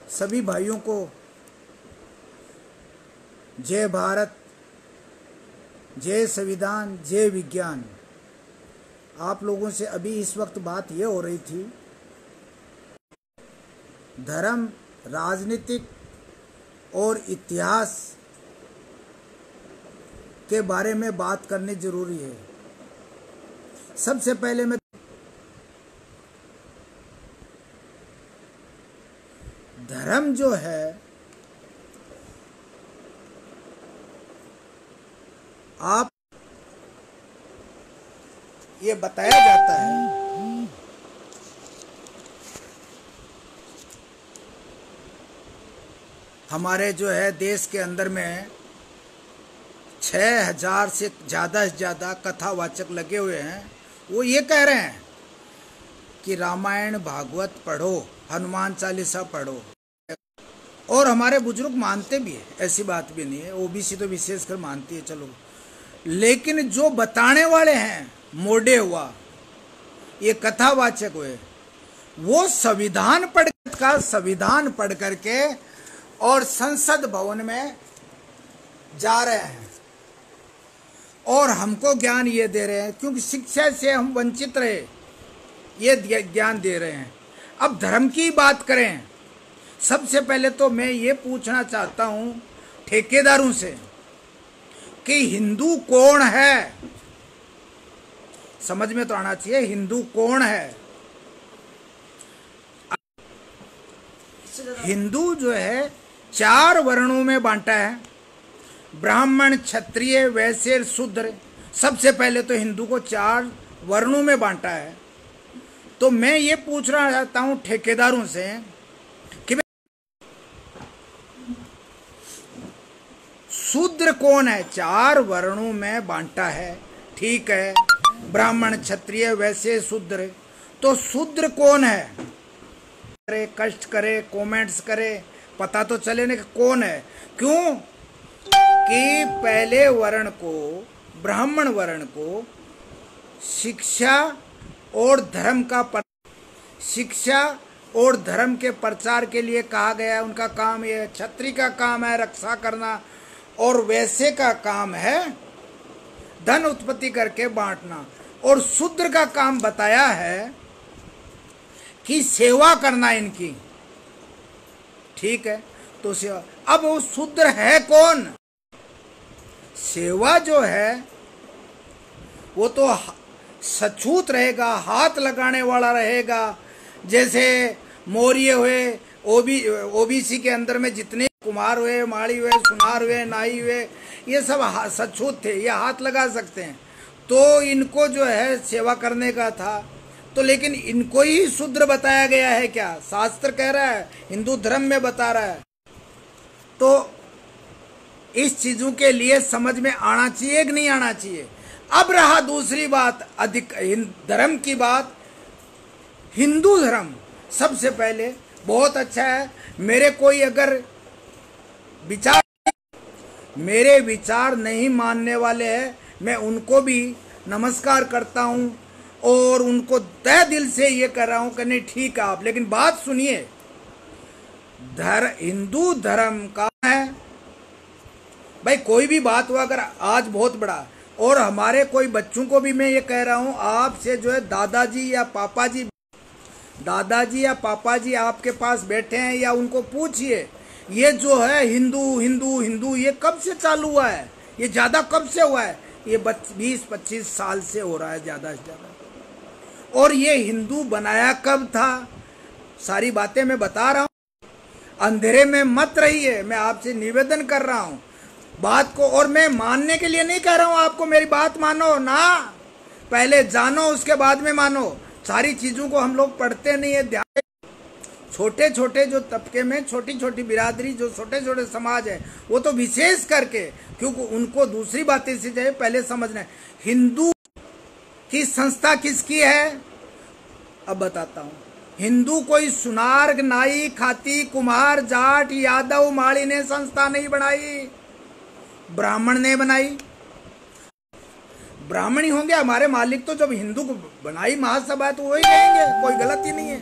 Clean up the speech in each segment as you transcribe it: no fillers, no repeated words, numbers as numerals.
सभी भाइयों को जय भारत, जय संविधान, जय विज्ञान। आप लोगों से अभी इस वक्त बात ये हो रही थी, धर्म, राजनीतिक और इतिहास के बारे में बात करनी जरूरी है। सबसे पहले मैं धर्म जो है आप ये बताया जाता है हमारे जो है देश के अंदर में 6000 से ज़्यादा कथावाचक लगे हुए हैं। वो ये कह रहे हैं कि रामायण भागवत पढ़ो, हनुमान चालीसा पढ़ो, और हमारे बुजुर्ग मानते भी है, ऐसी बात भी नहीं है। ओबीसी तो विशेषकर मानती है, चलो। लेकिन जो बताने वाले हैं, मोडे हुआ, ये कथावाचक हुए, वो संविधान पढ़ करके और संसद भवन में जा रहे हैं और हमको ज्ञान ये दे रहे हैं, क्योंकि शिक्षा से हम वंचित रहे, ये ज्ञान दे रहे हैं। अब धर्म की बात करें, सबसे पहले तो मैं ये पूछना चाहता हूं ठेकेदारों से कि हिंदू कौन है। समझ में तो आना चाहिए हिंदू कौन है। हिंदू जो है 4 वर्णों में बांटा है, ब्राह्मण, क्षत्रिय, वैश्य, शूद्र। सबसे पहले तो हिंदू को 4 वर्णों में बांटा है। तो मैं ये पूछना चाहता हूं ठेकेदारों से कि शूद्र कौन है। 4 वर्णों में बांटा है, ठीक है, ब्राह्मण, क्षत्रिय, वैश्य, शूद्र। तो शूद्र कौन है? करे, कष्ट करे, कमेंट्स करे, पता तो चले ना कि कौन है। क्यों कि पहले वर्ण को, ब्राह्मण वर्ण को शिक्षा और धर्म के प्रचार के लिए कहा गया। उनका काम ये, क्षत्रिय का काम है रक्षा करना, और वैश्य का काम है धन उत्पत्ति करके बांटना, और शूद्र का काम बताया है कि सेवा करना इनकी, ठीक है। तो सेवा, अब वो शूद्र है कौन? सेवा जो है वो तो सछूत रहेगा, हाथ लगाने वाला रहेगा। जैसे मौर्य हुए, ओबीसी के अंदर में जितने कुमार हुए, माड़ी हुए, सुनार हुए, नाई हुए, ये सब सछूत थे, ये हाथ लगा सकते हैं। तो इनको जो है सेवा करने का था। तो लेकिन इनको ही शूद्र बताया गया है क्या? शास्त्र कह रहा है, हिंदू धर्म में बता रहा है। तो इस चीजों के लिए समझ में आना चाहिए कि नहीं आना चाहिए। अब रहा दूसरी बात, अधिक धर्म की बात। हिंदू धर्म सबसे पहले बहुत अच्छा है। मेरे कोई अगर मेरे विचार नहीं मानने वाले हैं, मैं उनको भी नमस्कार करता हूं और उनको तहे दिल से ये कर रहा हूं कि नहीं ठीक है आप, लेकिन बात सुनिए। हिंदू धर्म का है भाई, कोई भी बात हुआ अगर आज बहुत बड़ा, और हमारे कोई बच्चों को भी मैं ये कह रहा हूं, आपसे जो है दादाजी या पापा जी आपके पास बैठे हैं, या उनको पूछिए ये जो है हिंदू ये कब से चालू हुआ है, ये ज्यादा कब से हुआ है? ये 20-25 साल से हो रहा है ज्यादा से ज्यादा। और ये हिंदू बनाया कब था? सारी बातें मैं बता रहा हूं, अंधेरे में मत रहिए। मैं आपसे निवेदन कर रहा हूं बात को, और मैं मानने के लिए नहीं कह रहा हूं आपको मेरी बात मानो ना, पहले जानो उसके बाद में मानो। सारी चीजों को हम लोग पढ़ते नहीं है, ध्यान। छोटे छोटे जो तबके में, छोटी छोटी बिरादरी, जो छोटे छोटे समाज है, वो तो विशेष करके, क्योंकि उनको दूसरी बातें से जाए पहले समझना है। हिंदू की संस्था किसकी है अब बताता हूं। हिंदू कोई सुनार, नाई, खाती, कुम्हार, जाट, यादव, माड़ी ने संस्था नहीं बनाई, ब्राह्मण ने बनाई। ब्राह्मण ही होंगे हमारे मालिक, तो जब हिंदू को बनाई महासभा तो वही कहेंगे, कोई गलत ही नहीं है।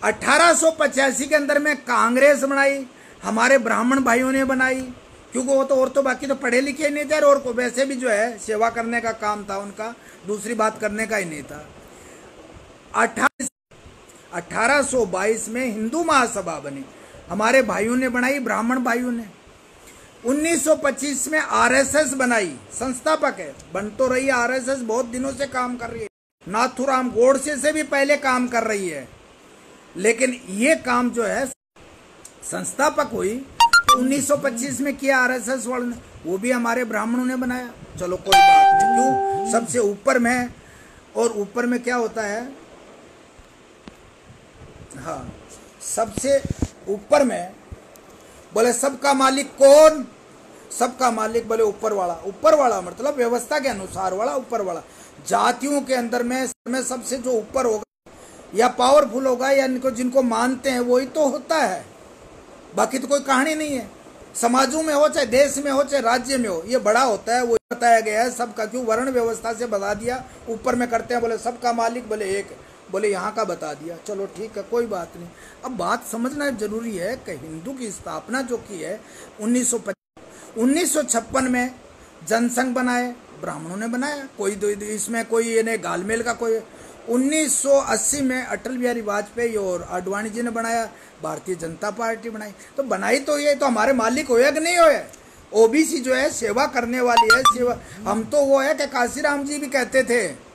1885 के अंदर में कांग्रेस बनाई, हमारे ब्राह्मण भाइयों ने बनाई, क्योंकि वो तो और तो बाकी तो पढ़े लिखे नहीं थे, और को वैसे भी जो है सेवा करने का काम था उनका, दूसरी बात करने का ही नहीं था। 1822 में हिंदू महासभा बनी, हमारे भाइयों ने बनाई, ब्राह्मण भाइयों ने। 1925 में आरएसएस बनाई, संस्थापक है, बन तो रही है आरएसएस, बहुत दिनों से काम कर रही है, नाथूराम गोडसे से भी पहले काम कर रही है, लेकिन ये काम जो है संस्थापक हुई 1925 में किया आरएसएस वालों ने, वो भी हमारे ब्राह्मणों ने बनाया। चलो कोई बात नहीं, क्यों सबसे ऊपर में, और ऊपर में क्या होता है, हाँ सबसे ऊपर में बोले सबका मालिक कौन, सबका मालिक बोले ऊपर वाला, ऊपर वाला मतलब व्यवस्था के अनुसार वाला ऊपर वाला। जातियों के अंदर में सबसे जो ऊपर होगा या पावरफुल होगा या इनको जिनको मानते हैं वही तो होता है, बाकी तो कोई कहानी नहीं है। समाजों में हो चाहे देश में हो चाहे राज्य में हो, ये बड़ा होता है, वो बताया गया है सबका, क्यों वर्ण व्यवस्था से बता दिया, ऊपर में करते हैं बोले सबका मालिक बोले एक, बोले यहाँ का बता दिया, चलो ठीक है कोई बात नहीं। अब बात समझना जरूरी है कि हिंदू की स्थापना जो की है 1956 में जनसंघ बनाए, ब्राह्मणों ने बनाया, कोई इसमें कोई ये नहीं गालमेल का कोई। 1980 में अटल बिहारी वाजपेयी और आडवाणी जी ने बनाया, भारतीय जनता पार्टी बनाई। तो बनाई तो ये तो हमारे मालिक होया कि नहीं होया, ओबीसी जो है सेवा करने वाली है, सेवा हम तो वो है कि काशीराम जी भी कहते थे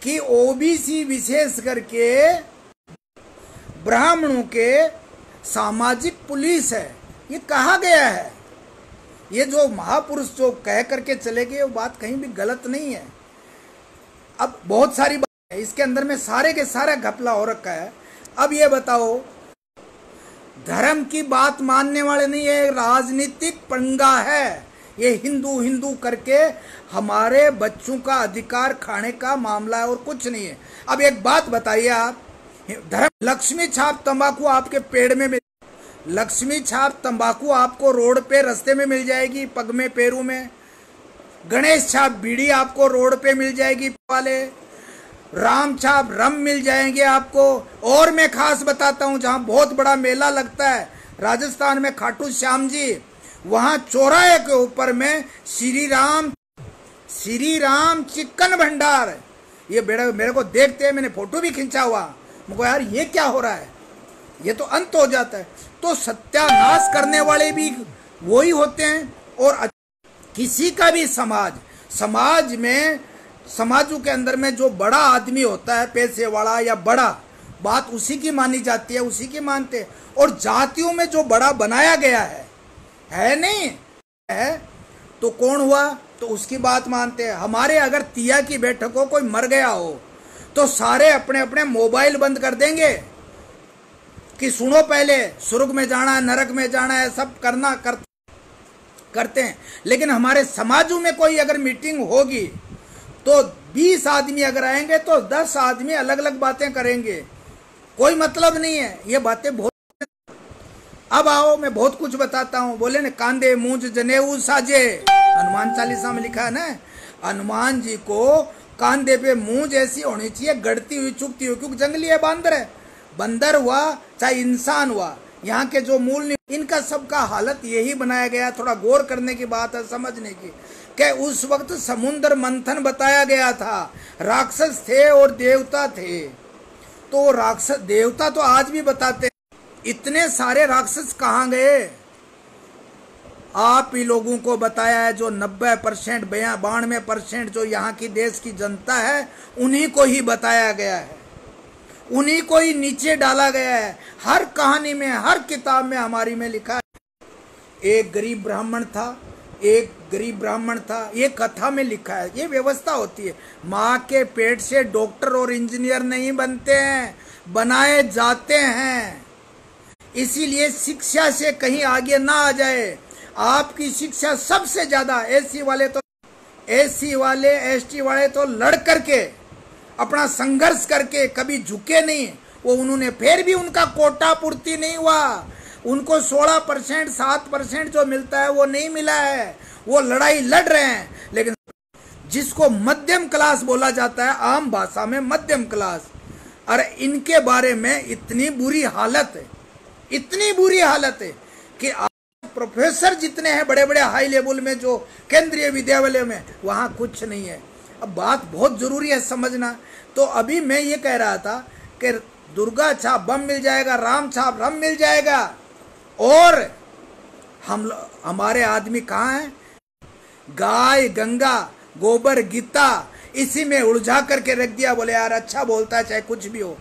कि ओबीसी विशेष करके ब्राह्मणों के सामाजिक पुलिस है, ये कहा गया है। ये जो महापुरुष जो कह करके चले गए वो बात कहीं भी गलत नहीं है। अब बहुत सारी बात है इसके अंदर में, सारे के सारा घपला हो रखा है। अब ये बताओ, धर्म की बात मानने वाले नहीं है, राजनीतिक पंगा है ये, हिंदू हिंदू करके हमारे बच्चों का अधिकार खाने का मामला है और कुछ नहीं है। अब एक बात बताइए आप, धर्म लक्ष्मी छाप तंबाकू आपके पेड़ में मिल, लक्ष्मी छाप तंबाकू आपको रोड पे रास्ते में मिल जाएगी, पग में पैरों में। गणेश छाप बीड़ी आपको रोड पे मिल जाएगी वाले, राम छाप रम मिल जाएंगे आपको। और मैं खास बताता हूं, जहां बहुत बड़ा मेला लगता है राजस्थान में खाटू श्याम जी, वहां चौराहे के ऊपर में श्री राम चिकन भंडार, ये मेरे को देखते हैं, मैंने फोटो भी खींचा हुआ, मुझको यार ये क्या हो रहा है, ये तो अंत हो जाता है। तो सत्यानाश करने वाले भी वही होते हैं, और किसी का भी समाज में समाजों के अंदर में जो बड़ा आदमी होता है, पैसे वाला या बड़ा, बात उसी की मानी जाती है, उसी की मानते हैं। और जातियों में जो बड़ा बनाया गया है नहीं है, तो कौन हुआ तो उसकी बात मानते हैं। हमारे अगर तिया की बैठक को कोई मर गया हो तो सारे अपने अपने मोबाइल बंद कर देंगे कि सुनो पहले स्वर्ग में जाना है, नरक में जाना है, सब करते हैं। लेकिन हमारे समाजों में कोई अगर मीटिंग होगी तो 20 आदमी अगर आएंगे तो 10 आदमी अलग अलग बातें करेंगे, कोई मतलब नहीं है ये बातें बहुत। अब आओ मैं बहुत कुछ बताता हूँ। बोले न कांदे मूंज जनेऊ साजे, हनुमान चालीसा में लिखा है ना, हनुमान जी को कांधे पे मूंज ऐसी होनी चाहिए, गढ़ती हुई चुकती हुई, क्योंकि जंगली है, बंदर हुआ चाहे इंसान हुआ, यहाँ के जो मूल इनका सबका हालत यही बनाया गया। थोड़ा गौर करने की बात है, समझने की, कि उस वक्त समुद्र मंथन बताया गया था, राक्षस थे और देवता थे। तो राक्षस देवता तो आज भी बताते हैं, इतने सारे राक्षस कहाँ गए? आप ही लोगों को बताया है, जो 90% 92% जो यहाँ की देश की जनता है, उन्हीं को ही बताया गया है, उन्हीं को ही नीचे डाला गया है। हर कहानी में, हर किताब में हमारी में लिखा है, एक गरीब ब्राह्मण था, ये कथा में लिखा है। ये व्यवस्था होती है, माँ के पेट से डॉक्टर और इंजीनियर नहीं बनते हैं, बनाए जाते हैं। इसीलिए शिक्षा से कहीं आगे ना आ जाए। आपकी शिक्षा सबसे ज्यादा, एससी वाले एसटी वाले तो लड़ करके अपना संघर्ष करके कभी झुके नहीं, वो उन्होंने फिर भी उनका कोटा पूर्ति नहीं हुआ, उनको 16% 7% जो मिलता है वो नहीं मिला है, वो लड़ाई लड़ रहे हैं। लेकिन जिसको मध्यम क्लास बोला जाता है, आम भाषा में मध्यम क्लास, और इनके बारे में इतनी बुरी हालत है, इतनी बुरी हालत है कि प्रोफेसर जितने हैं बड़े बड़े हाई लेवल में जो केंद्रीय विद्यालय में, वहां कुछ नहीं है। अब बात बहुत जरूरी है समझना। तो अभी मैं ये कह रहा था कि दुर्गा छाप बम मिल जाएगा, राम छाप रम मिल जाएगा, और हमारे आदमी कहाँ हैं? गाय गंगा गोबर गीता इसी में उलझा करके रख दिया। बोले यार अच्छा बोलता है चाहे कुछ भी हो।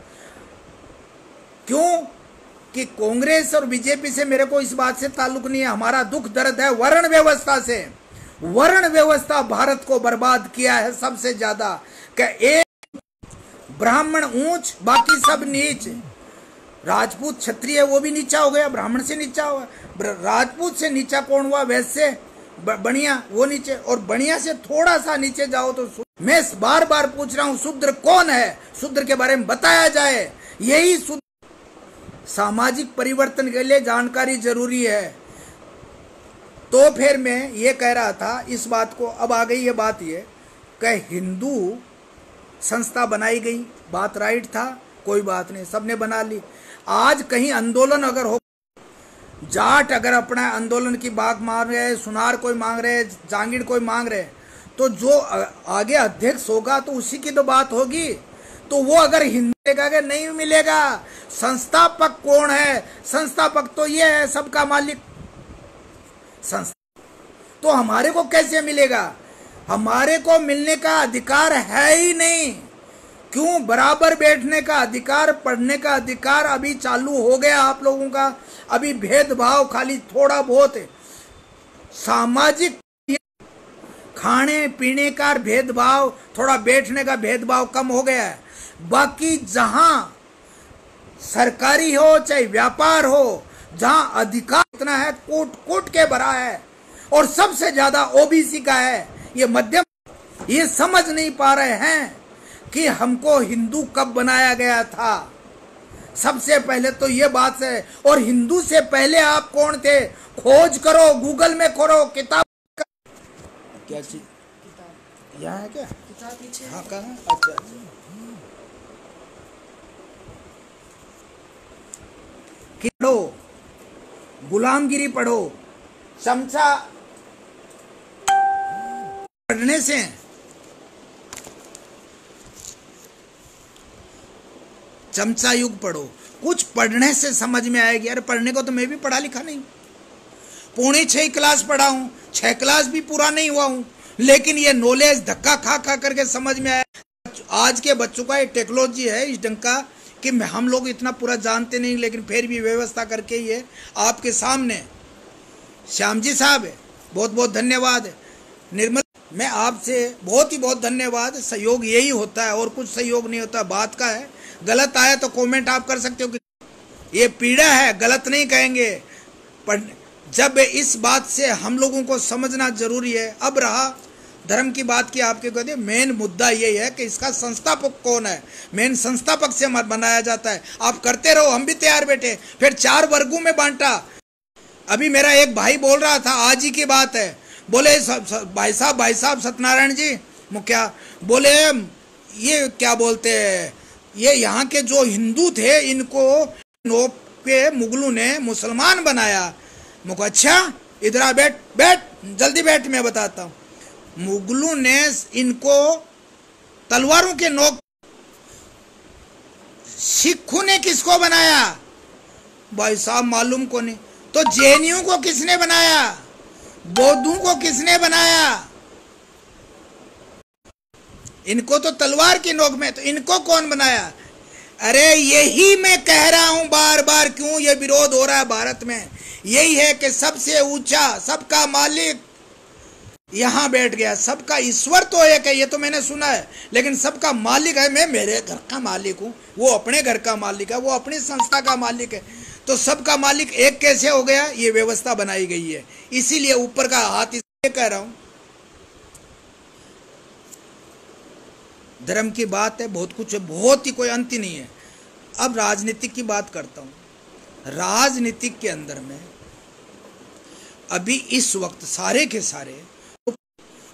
क्यों कि कांग्रेस और बीजेपी से मेरे को इस बात से ताल्लुक नहीं है। हमारा दुख दर्द है वर्ण व्यवस्था से। वर्ण व्यवस्था भारत को बर्बाद किया है सबसे ज्यादा। कि एक ब्राह्मण ऊंच बाकी सब नीच। राजपूत क्षत्रिय वो भी नीचा हो गया, ब्राह्मण से नीचा हुआ। राजपूत से नीचा कौन हुआ? वैसे बनिया वो नीचे, और बनिया से थोड़ा सा नीचे जाओ तो मैं बार बार पूछ रहा हूं शूद्र कौन है? शूद्र के बारे में बताया जाए। यही सामाजिक परिवर्तन के लिए जानकारी जरूरी है। तो फिर मैं ये कह रहा था इस बात को, अब आ गई ये बात ये कि हिंदू संस्था बनाई गई, बात राइट था, कोई बात नहीं, सबने बना ली। आज कहीं आंदोलन अगर हो, जाट अगर अपना आंदोलन की बात मांग रहे, सुनार कोई मांग रहे, जांगीड़ कोई मांग रहे, तो जो आगे अध्यक्ष होगा तो उसी की तो बात होगी। तो वो अगर हिंदू का नहीं मिलेगा। संस्थापक कौन है? संस्थापक तो ये है सबका मालिक संस्था। तो हमारे को कैसे मिलेगा? हमारे को मिलने का अधिकार है ही नहीं। क्यों? बराबर बैठने का अधिकार, पढ़ने का अधिकार अभी चालू हो गया आप लोगों का। अभी भेदभाव खाली थोड़ा बहुत है, सामाजिक खाने पीने का भेदभाव, थोड़ा बैठने का भेदभाव कम हो गया है। बाकी जहां सरकारी हो चाहे व्यापार हो, जहां अधिकार इतना है, कोट कोट के भरा है, और सबसे ज्यादा ओबीसी का है। ये मध्यम ये समझ नहीं पा रहे हैं कि हमको हिंदू कब बनाया गया था। सबसे पहले तो ये बात है। और हिंदू से पहले आप कौन थे? खोज करो, गूगल में करो, किताब क्या चीज यहाँ है क्या? किताब पीछे। हाँ कहाँ? अच्छा अच्छा। पढ़ो, गुलामगिरी पढ़ो। चमचा पढ़ने से चमचा युग पढ़ो, कुछ पढ़ने से समझ में आएगी। अरे पढ़ने को तो मैं भी पढ़ा लिखा नहीं, 5.5 क्लास पढ़ा हूँ, 6 क्लास भी पूरा नहीं हुआ हूँ, लेकिन ये नॉलेज धक्का खा खा करके समझ में आया। आज के बच्चों का ये टेक्नोलॉजी है इस ढंग का कि हम लोग इतना पूरा जानते नहीं, लेकिन फिर भी व्यवस्था करके ये आपके सामने। श्याम जी साहब बहुत बहुत धन्यवाद। निर्मल मैं आपसे बहुत ही बहुत धन्यवाद। सहयोग यही होता है और कुछ सहयोग नहीं होता, बात का है। गलत आया तो कमेंट आप कर सकते हो कि ये पीड़ा है, गलत नहीं कहेंगे, पर जब इस बात से हम लोगों को समझना जरूरी है। अब रहा धर्म की बात की, आपके कहते मेन मुद्दा यही है कि इसका संस्थापक कौन है। मेन संस्थापक से मत बनाया जाता है। आप करते रहो, हम भी तैयार बैठे। फिर 4 वर्गों में बांटा। अभी मेरा एक भाई बोल रहा था, आज ही की बात है, बोले भाई साहब सत्यनारायण जी मुखिया, बोले ये क्या बोलते हैं, ये यहाँ के जो हिंदू थे इनको नोप के मुगलों ने मुसलमान बनाया। मुझको अच्छा इधर आ, बैठ बैठ जल्दी बैठ, मैं बताता हूँ। मुगलों ने इनको तलवारों के नोक, सिखों ने किसको बनाया भाई साहब मालूम को नहीं। तो जैनियों को किसने बनाया? बौद्धों को किसने बनाया? इनको तो तलवार की नोक में, तो इनको कौन बनाया? अरे यही मैं कह रहा हूं बार बार, क्यों ये विरोध हो रहा है भारत में। यही है कि सबसे ऊंचा, सबका मालिक यहां बैठ गया। सबका ईश्वर तो एक है, ये तो मैंने सुना है, लेकिन सबका मालिक है। मैं मेरे घर का मालिक हूं, वो अपने घर का मालिक है, वो अपनी संस्था का मालिक है। तो सबका मालिक एक कैसे हो गया? ये व्यवस्था बनाई गई है। इसीलिए ऊपर का हाथ, इसलिए कह रहा हूं धर्म की बात है, बहुत कुछ है, बहुत ही कोई अंत ही नहीं है। अब राजनीतिक की बात करता हूं। राजनीतिक के अंदर में अभी इस वक्त सारे के सारे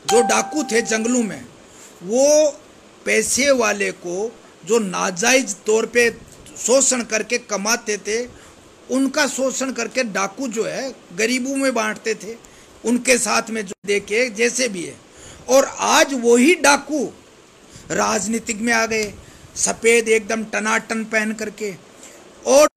जो डाकू थे जंगलों में, वो पैसे वाले को जो नाजायज तौर पे शोषण करके कमाते थे, उनका शोषण करके डाकू जो है गरीबों में बांटते थे, उनके साथ में जो देखे जैसे भी है। और आज वही डाकू राजनीतिक में आ गए, सफेद एकदम टनाटन पहन करके, और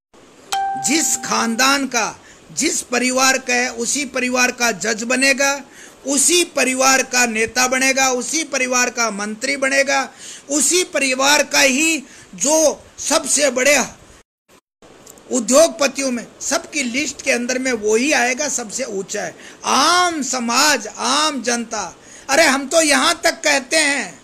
जिस खानदान का, जिस परिवार का है, उसी परिवार का जज बनेगा, उसी परिवार का नेता बनेगा, उसी परिवार का मंत्री बनेगा, उसी परिवार का ही जो सबसे बड़े उद्योगपतियों में सबकी लिस्ट के अंदर में वही आएगा सबसे ऊंचा है। आम समाज, आम जनता, अरे हम तो यहां तक कहते हैं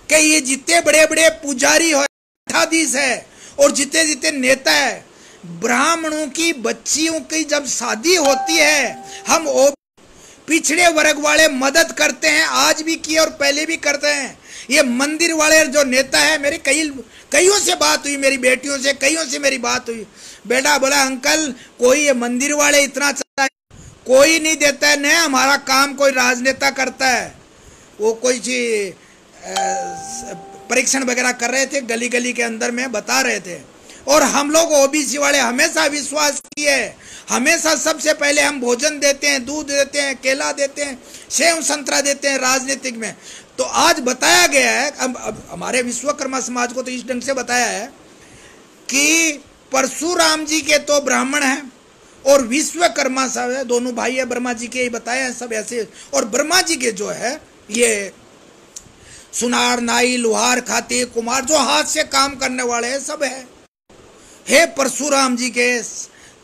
कि ये जितने बड़े बड़े पुजारी हो, मठाधीश है, और जितने जितने नेता है, ब्राह्मणों की बच्चियों की जब शादी होती है, हम पिछड़े वर्ग वाले मदद करते हैं, आज भी किए और पहले भी करते हैं। ये मंदिर वाले जो नेता है, मेरी कईयों से बात हुई, मेरी बेटियों से कईयों से मेरी बात हुई, बेटा बोला अंकल कोई ये मंदिर वाले इतना चलता है, कोई नहीं देता है, नहीं हमारा काम कोई राजनेता करता है। वो कोई परीक्षण वगैरह कर रहे थे, गली गली के अंदर में बता रहे थे, और हम लोग ओबीसी वाले हमेशा विश्वास किए, हमेशा सबसे पहले हम भोजन देते हैं, दूध देते हैं, केला देते हैं, सेव संतरा देते हैं राजनीतिक में। तो आज बताया गया है, अब हमारे विश्वकर्मा समाज को तो इस ढंग से बताया है कि परशुराम जी के तो ब्राह्मण हैं और विश्वकर्मा साहब है, दोनों भाई है, ब्रह्मा जी के ही बताया है सब ऐसे। और ब्रह्मा जी के जो है ये सुनार, नाई, लोहार, खाती, कुमार, जो हाथ से काम करने वाले हैं सब है। हे परशुराम जी के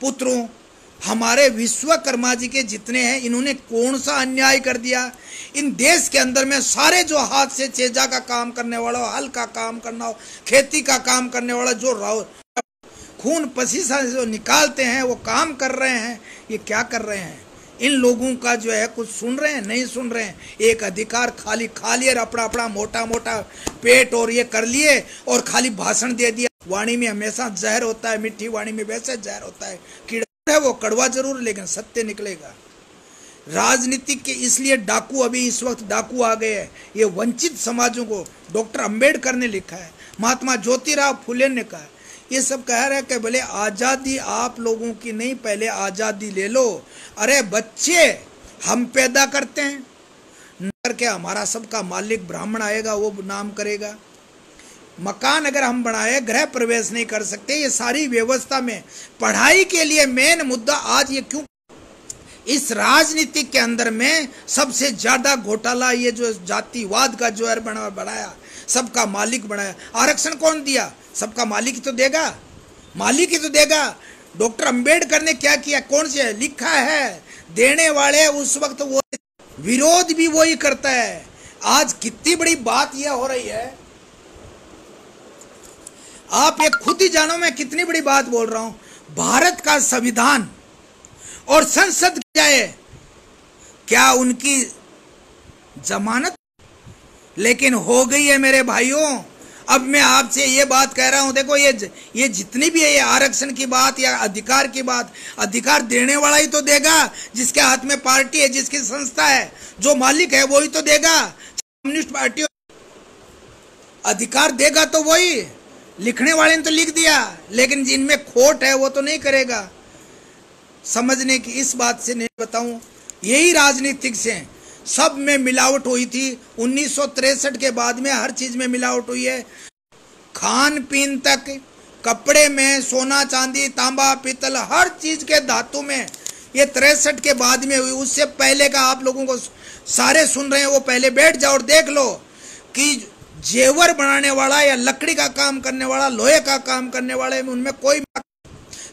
पुत्रों, हमारे विश्वकर्मा जी के जितने हैं, इन्होंने कौन सा अन्याय कर दिया? इन देश के अंदर में सारे जो हाथ से चेजा का काम करने वाला हो, हल का काम करना हो, खेती का काम करने वाला, जो खून पसीना जो निकालते हैं वो काम कर रहे हैं, ये क्या कर रहे हैं? इन लोगों का जो है कुछ सुन रहे हैं? नहीं सुन रहे हैं। एक अधिकार खाली खा लिए, अपना अपना मोटा मोटा पेट और ये कर लिए और खाली भाषण दे दिया। वाणी में हमेशा जहर होता है, मीठी वाणी में वैसे जहर होता है, कीड़ा है वो कड़वा जरूर लेकिन सत्य निकलेगा। राजनीति के इसलिए डाकू, अभी इस वक्त डाकू आ गए हैं, ये वंचित समाजों को डॉक्टर अंबेडकर ने लिखा है, महात्मा ज्योतिराव फुले ने कहा, ये सब कह रहे हैं कि भले आज़ादी आप लोगों की नहीं, पहले आज़ादी ले लो। अरे बच्चे हम पैदा करते हैं, करके हमारा सबका मालिक ब्राह्मण आएगा, वो नाम करेगा। मकान अगर हम बनाए, गृह प्रवेश नहीं कर सकते, ये सारी व्यवस्था में पढ़ाई के लिए मेन मुद्दा आज ये क्यों? इस राजनीति के अंदर में सबसे ज्यादा घोटाला ये जो जातिवाद का जो है बनाया, सबका मालिक बनाया। आरक्षण कौन दिया? सबका मालिक ही तो देगा, मालिक ही तो देगा। डॉक्टर अंबेडकर ने क्या किया? कौन से लिखा है? देने वाले उस वक्त वो, विरोध भी वही करता है। आज कितनी बड़ी बात यह हो रही है, आप ये खुद ही जानो मैं कितनी बड़ी बात बोल रहा हूं। भारत का संविधान और संसद जाए, क्या उनकी जमानत? लेकिन हो गई है मेरे भाइयों। अब मैं आपसे ये बात कह रहा हूं, देखो ये जितनी भी है, ये आरक्षण की बात या अधिकार की बात, अधिकार देने वाला ही तो देगा, जिसके हाथ में पार्टी है, जिसकी संस्था है, जो मालिक है वही तो देगा। कम्युनिस्ट पार्टी अधिकार देगा तो वही, लिखने वाले ने तो लिख दिया, लेकिन जिनमें खोट है वो तो नहीं करेगा। समझने की इस बात से नहीं बताऊं, यही राजनीतिक से सब में मिलावट हुई थी। 1963 के बाद में हर चीज में मिलावट हुई है, खान पीन तक, कपड़े में, सोना चांदी, तांबा पीतल, हर चीज के धातु में। ये 63 के बाद में हुई, उससे पहले का आप लोगों को सारे सुन रहे हैं, वो पहले बैठ जाओ और देख लो कि जेवर बनाने वाला या लकड़ी का काम करने वाला, लोहे का काम करने वाले में उनमें कोई,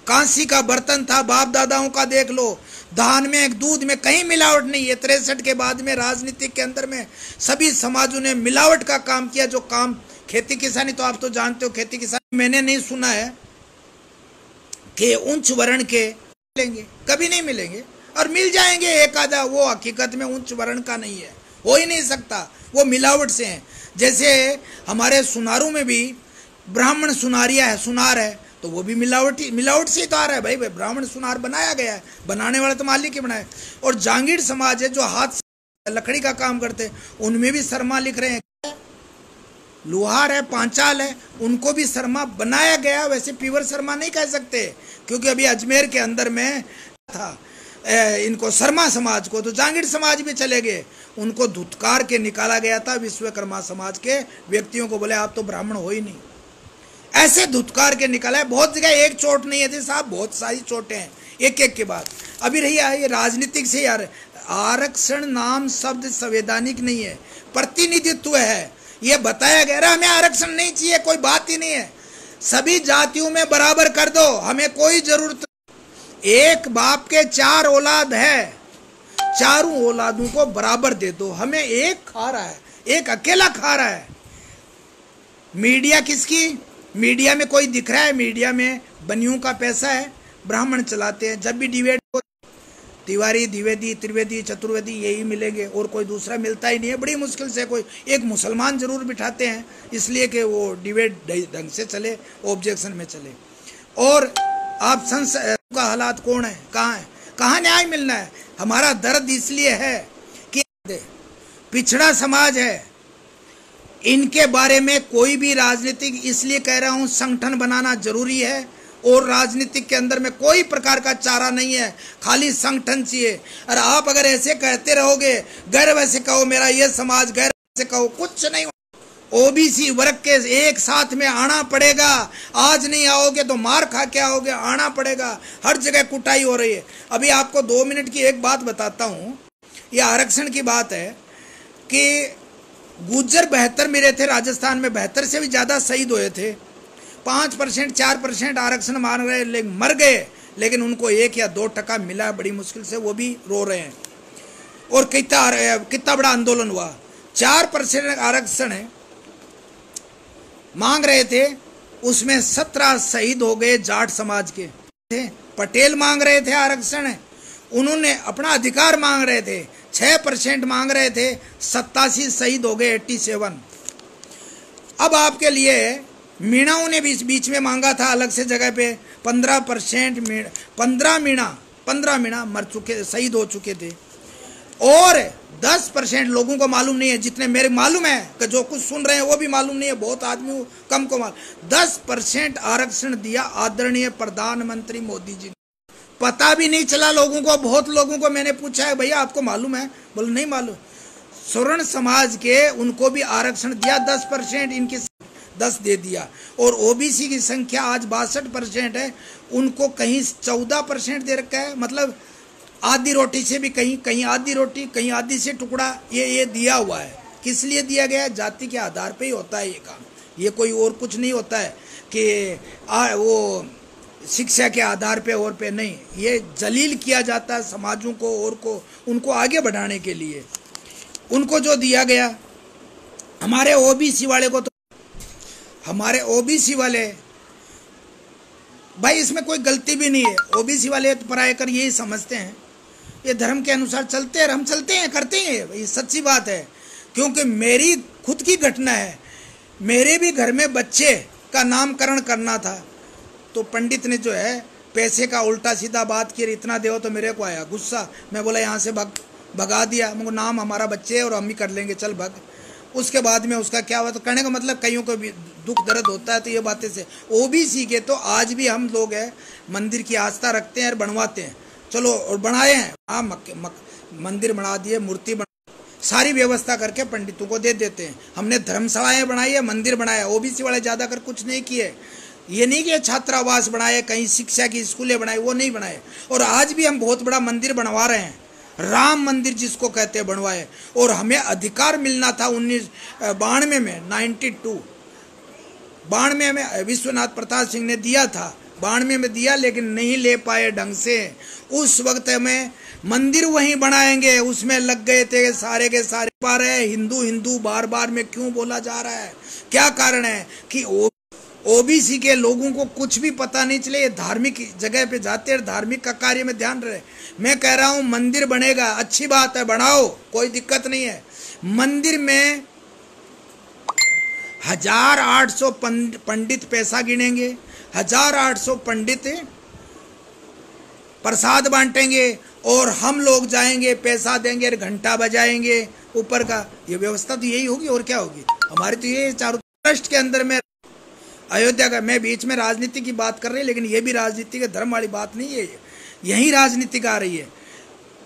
कांसी का बर्तन था बाप दादाओं का, देख लो, धान में, दूध में कहीं मिलावट नहीं है। 63 के बाद में राजनीति के अंदर में सभी समाजों ने मिलावट का काम किया। जो काम खेती किसानी, तो आप तो जानते हो खेती किसानी, मैंने नहीं सुना है कि उच्च वर्ण के मिलेंगे, कभी नहीं मिलेंगे, और मिल जाएंगे एक आधा, वो हकीकत में उच्च वर्ण का नहीं है, हो ही नहीं सकता, वो मिलावट से है। जैसे हमारे सुनारों में भी ब्राह्मण सुनारिया है, सुनार है, तो वो भी मिलावट से तो आ रहा है। भाई ब्राह्मण सुनार बनाया गया है, बनाने वाले तो मालिक ही बनाए। और जांगीर समाज है जो हाथ से लकड़ी का काम करते हैं, उनमें भी शर्मा लिख रहे हैं। लोहार है, पांचाल है, उनको भी शर्मा बनाया गया। वैसे पीवर शर्मा नहीं कह सकते, क्योंकि अभी अजमेर के अंदर में था इनको शर्मा समाज को, तो जांगीर समाज भी चले गए, उनको धुतकार के निकाला गया था। विश्वकर्मा समाज के व्यक्तियों को बोले आप तो ब्राह्मण हो ही नहीं, ऐसे धुतकार के निकाला है। बहुत जगह एक चोट नहीं है साहब, बहुत सारी चोटें हैं एक एक के बाद। अभी रही है ये राजनीतिक से यार, आरक्षण नाम शब्द संवैधानिक नहीं है, प्रतिनिधित्व है। ये बताया गया हमें आरक्षण नहीं चाहिए, कोई बात ही नहीं है, सभी जातियों में बराबर कर दो, हमें कोई जरूरत। एक बाप के 4 औलाद है, चारों औलादों को बराबर दे दो। हमें एक खा रहा है, एक अकेला खा रहा है। मीडिया किसकी? मीडिया में कोई दिख रहा है? मीडिया में बनियों का पैसा है, ब्राह्मण चलाते हैं। जब भी डिबेट हो, तिवारी, द्विवेदी, त्रिवेदी, चतुर्वेदी यही मिलेंगे, और कोई दूसरा मिलता ही नहीं है। बड़ी मुश्किल से कोई एक मुसलमान जरूर बिठाते हैं, इसलिए कि वो डिबेट ढंग से चले, ऑब्जेक्शन में चले। और आप संसद का हालात कौन है, कहाँ है, कहाँ न्याय मिलना है? हमारा दर्द इसलिए है कि पिछड़ा समाज है, इनके बारे में कोई भी राजनीतिक, इसलिए कह रहा हूं संगठन बनाना जरूरी है। और राजनीतिक के अंदर में कोई प्रकार का चारा नहीं है, खाली संगठन चाहिए। और आप अगर ऐसे कहते रहोगे, गैर वैसे कहो मेरा ये समाज, गैर वैसे कहो, कुछ नहीं। ओबीसी वर्ग के एक साथ में आना पड़ेगा, आज नहीं आओगे तो मार खा के आओगे, आना पड़ेगा। हर जगह कुटाई हो रही है। अभी आपको 2 मिनट की एक बात बताता हूँ, यह आरक्षण की बात है कि गुज्जर 72 मिले थे राजस्थान में, 72 से भी ज़्यादा शहीद हुए थे। 5% 4% आरक्षण मांग रहे, मर गए, लेकिन उनको 1 या 2% मिला बड़ी मुश्किल से, वो भी रो रहे हैं। और कितना बड़ा आंदोलन हुआ। 4% आरक्षण है मांग रहे थे, उसमें 17 शहीद हो गए जाट समाज के थे। पटेल मांग रहे थे आरक्षण, उन्होंने अपना अधिकार मांग रहे थे, 6% मांग रहे थे, 87 शहीद हो गए, 87। अब आपके लिए मीणाओं ने बीच में मांगा था अलग से जगह पे 15%, 15 मीणा मर चुके, शहीद हो चुके थे। और 10% लोगों को मालूम नहीं है, जितने मेरे मालूम है कि जो कुछ सुन रहे हैं वो भी मालूम नहीं है, बहुत आदमी कम को मालूम। 10% आरक्षण दिया आदरणीय प्रधानमंत्री मोदी जी ने, पता भी नहीं चला लोगों को। बहुत लोगों को मैंने पूछा है भैया आपको मालूम है, बोले नहीं मालूम। स्वर्ण समाज के उनको भी आरक्षण दिया 10%, इनके 10 दे दिया। और ओबीसी की संख्या आज 62% है, उनको कहीं 14% दे रखा है। मतलब आधी रोटी से भी कहीं आधी रोटी, कहीं आधी से टुकड़ा, ये दिया हुआ है। किस लिए दिया गया है? जाति के आधार पे ही होता है ये काम, ये कोई और कुछ नहीं होता है कि वो शिक्षा के आधार पे और पे नहीं। ये जलील किया जाता है समाजों को और को, उनको आगे बढ़ाने के लिए उनको जो दिया गया। हमारे ओबीसी वाले को तो, हमारे ओबीसी वाले भाई इसमें कोई गलती भी नहीं है। ओबीसी वाले तो पराये कर यही समझते हैं, ये धर्म के अनुसार चलते हैं, हम चलते हैं, करते हैं, ये सच्ची बात है। क्योंकि मेरी खुद की घटना है, मेरे भी घर में बच्चे का नामकरण करना था, तो पंडित ने जो है पैसे का उल्टा सीधा बात की, इतना दो, तो मेरे को आया गुस्सा। मैं बोला यहाँ से भगा दिया, मुझे नाम हमारा बच्चे है और हम ही कर लेंगे, चल भग। उसके बाद में उसका क्या हुआ, तो कहने का मतलब कईयों को भी दुख दर्द होता है, तो ये बातें से ओबीसी के तो आज भी हम लोग हैं मंदिर की आस्था रखते हैं और बनवाते हैं। चलो और बनाए हैं, हाँ मंदिर बना दिए, मूर्ति बना, सारी व्यवस्था करके पंडितों को दे देते हैं। हमने धर्मशालाएं बनाई है, मंदिर बनाया। ओबीसी वाले ज़्यादा कर कुछ नहीं किए। ये नहीं कि छात्रावास बनाए, कहीं शिक्षा की स्कूलें बनाए, वो नहीं बनाए। और आज भी हम बहुत बड़ा मंदिर बनवा रहे हैं, राम मंदिर जिसको कहते हैं, बनवाए। और हमें अधिकार मिलना था 1992 में, 92 में विश्वनाथ प्रताप सिंह ने दिया था, 92 में दिया, लेकिन नहीं ले पाए ढंग से। उस वक्त हमें मंदिर वहीं बनाएंगे, उसमें लग गए थे सारे के सारे। बार है हिंदू हिंदू बार बार में क्यों बोला जा रहा है? क्या कारण है कि ओबीसी के लोगों को कुछ भी पता नहीं चले, धार्मिक जगह पे जाते हैं, धार्मिक का कार्य में ध्यान रहे। मैं कह रहा हूं मंदिर बनेगा, अच्छी बात है, बनाओ, कोई दिक्कत नहीं है। मंदिर में 1800 पंडित पैसा गिनेंगे, 1800 पंडित प्रसाद बांटेंगे, और हम लोग जाएंगे, पैसा देंगे, घंटा बजाएंगे ऊपर का। ये व्यवस्था तो यही होगी, और क्या होगी? हमारी तो ये चारों महाराष्ट्र के अंदर में अयोध्या का, मैं बीच में राजनीति की बात कर रही, लेकिन ये भी राजनीति के धर्म वाली बात नहीं है, यही राजनीति आ रही है।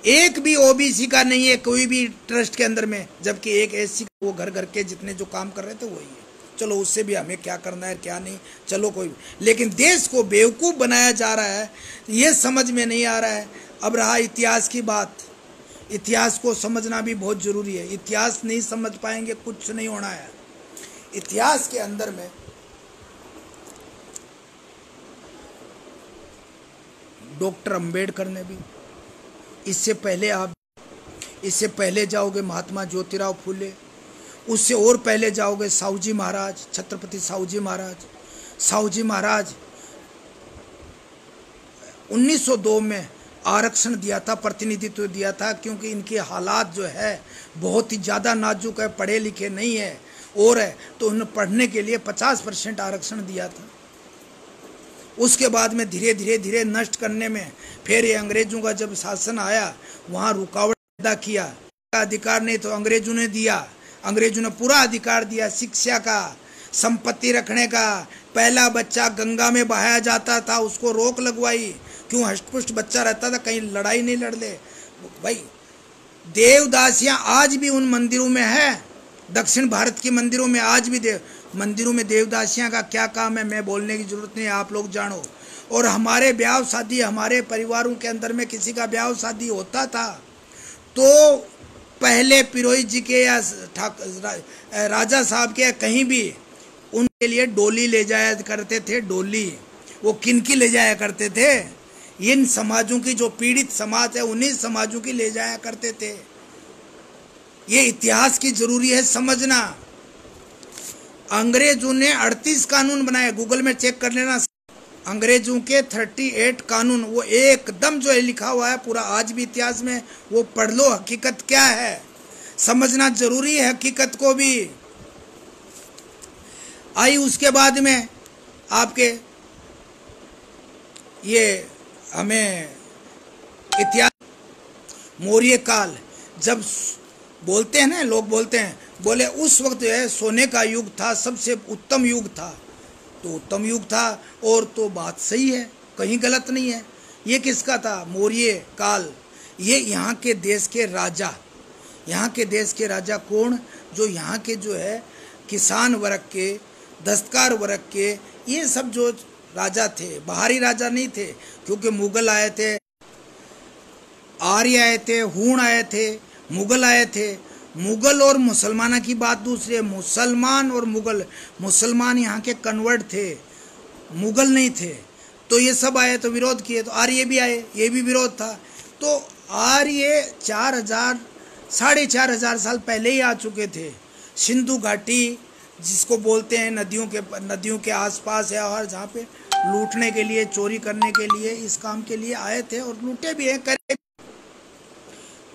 एक भी ओबीसी का नहीं है कोई भी ट्रस्ट के अंदर में, जबकि एक एससी, वो घर घर के जितने जो काम कर रहे थे वही है। चलो उससे भी हमें क्या करना है क्या नहीं, चलो कोई, लेकिन देश को बेवकूफ़ बनाया जा रहा है, ये समझ में नहीं आ रहा है। अब रहा इतिहास की बात, इतिहास को समझना भी बहुत ज़रूरी है। इतिहास नहीं समझ पाएंगे कुछ नहीं होना है। इतिहास के अंदर में डॉक्टर अंबेडकर ने भी, इससे पहले जाओगे महात्मा ज्योतिराव फूले, उससे और पहले जाओगे साहूजी महाराज, छत्रपति साहूजी महाराज 1902 में आरक्षण दिया था, प्रतिनिधित्व दिया था, क्योंकि इनके हालात जो है बहुत ही ज़्यादा नाजुक है, पढ़े लिखे नहीं है और है, तो उन्होंने पढ़ने के लिए 50% आरक्षण दिया था। उसके बाद में धीरे नष्ट करने में फिर ये अंग्रेजों का जब शासन आया, वहाँ रुकावट पैदा किया। अधिकार नहीं तो अंग्रेजों ने दिया, अंग्रेजों ने पूरा अधिकार दिया शिक्षा का, संपत्ति रखने का। पहला बच्चा गंगा में बहाया जाता था, उसको रोक लगवाई, क्यों? हष्टपुष्ट बच्चा रहता था, कहीं लड़ाई नहीं लड़ ले भाई। देवदासियां आज भी उन मंदिरों में है, दक्षिण भारत के मंदिरों में आज भी मंदिरों में देवदासियां का क्या काम है, मैं बोलने की जरूरत नहीं है, आप लोग जानो। और हमारे ब्याह शादी, हमारे परिवारों के अंदर में किसी का ब्याह शादी होता था तो पहले पुरोहित जी के या राजा साहब के कहीं भी उनके लिए डोली ले जाया करते थे। डोली वो किनकी ले जाया करते थे? इन समाजों की, जो पीड़ित समाज है उन्हीं समाजों की ले जाया करते थे। ये इतिहास की जरूरी है समझना। अंग्रेजों ने 38 कानून बनाए, गूगल में चेक कर लेना, अंग्रेजों के 38 कानून, वो एकदम जो है लिखा हुआ है पूरा, आज भी इतिहास में, वो पढ़ लो। हकीकत क्या है समझना जरूरी है, हकीकत को भी। आई उसके बाद में आपके ये हमें इतिहास, मौर्य काल, जब बोलते हैं ना लोग, बोलते हैं, बोले उस वक्त जो है सोने का युग था, सबसे उत्तम युग था, तो उत्तम युग था, और तो बात सही है, कहीं गलत नहीं है। ये किसका था? मौर्य काल। ये यहाँ के देश के राजा, यहाँ के देश के राजा कौन? जो यहाँ के जो है किसान वर्ग के, दस्तकार वर्ग के, ये सब जो राजा थे, बाहरी राजा नहीं थे, क्योंकि मुगल आए थे, आर्य आए थे, हूण आए थे, मुगल आए थे। मुगल और मुसलमाना की बात दूसरी है, मुसलमान और मुगल, मुसलमान यहाँ के कन्वर्ट थे, मुगल नहीं थे। तो ये सब आए तो विरोध किए, तो आर्य भी आए, ये भी विरोध था। तो आर्य 4000 4,500 साल पहले ही आ चुके थे। सिंधु घाटी जिसको बोलते हैं, नदियों के आसपास है, और जहाँ पे लूटने के लिए, चोरी करने के लिए, इस काम के लिए आए थे, और लूटे भी हैं, करे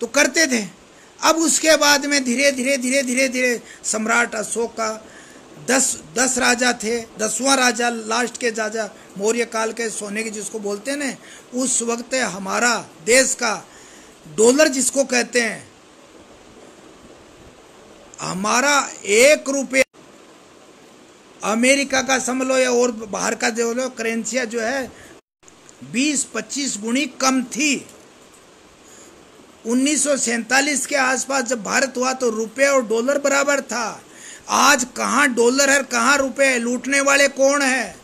तो करते थे। अब उसके बाद में धीरे धीरे सम्राट अशोक का 10 राजा थे, 10वां राजा, लास्ट के राजा मौर्य काल के, सोने के जिसको बोलते हैं ना, उस वक्त हमारा देश का डॉलर जिसको कहते हैं, हमारा 1 रुपया अमेरिका का समझ लो या और बाहर का जो लो, करेंसियां जो है 20-25 गुनी कम थी। 1947 के आसपास जब भारत हुआ तो रुपए और डॉलर बराबर था। आज कहाँ डॉलर है, कहाँ रुपए है? लूटने वाले कौन है?